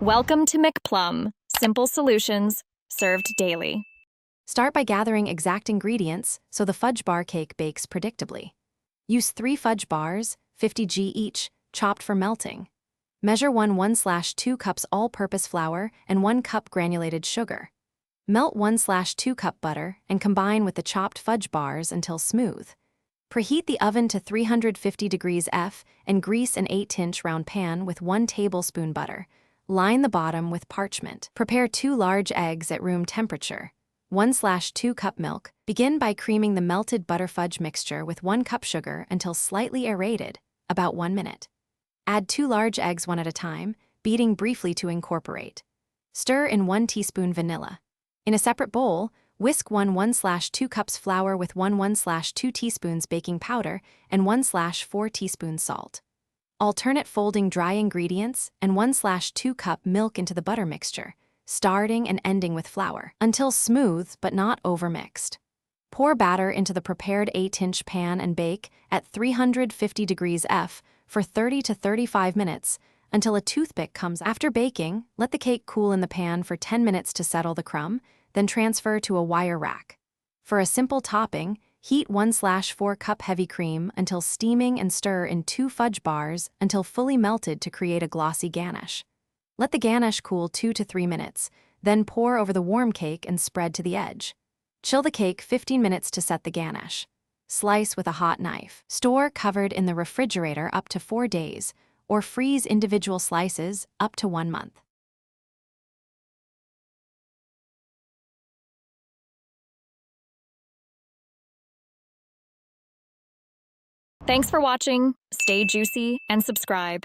Welcome to McPlum, simple solutions served daily. Start by gathering exact ingredients so the fudge bar cake bakes predictably. Use 3 fudge bars, 50 g each, chopped for melting. Measure 1/2 cups all-purpose flour and 1 cup granulated sugar. Melt 1/2 cup butter and combine with the chopped fudge bars until smooth. Preheat the oven to 350 degrees F and grease an 8-inch round pan with 1 tablespoon butter. Line the bottom with parchment. Prepare 2 large eggs at room temperature. 1/2 cup milk. Begin by creaming the melted butter fudge mixture with 1 cup sugar until slightly aerated, about 1 minute. Add 2 large eggs one at a time, beating briefly to incorporate. Stir in 1 teaspoon vanilla. In a separate bowl, whisk 1/2 cups flour with 1/2 teaspoons baking powder and 1/4 teaspoons salt. Alternate folding dry ingredients and 1/2 cup milk into the butter mixture, starting and ending with flour, until smooth but not overmixed. Pour batter into the prepared 8-inch pan and bake at 350 degrees F for 30 to 35 minutes until a toothpick comes. After baking, let the cake cool in the pan for 10 minutes to settle the crumb, then transfer to a wire rack. For a simple topping, heat 1/4 cup heavy cream until steaming and stir in 2 fudge bars until fully melted to create a glossy ganache. Let the ganache cool 2 to 3 minutes, then pour over the warm cake and spread to the edge. Chill the cake 15 minutes to set the ganache. Slice with a hot knife. Store covered in the refrigerator up to 4 days, or freeze individual slices up to 1 month. Thanks for watching. Stay juicy and subscribe.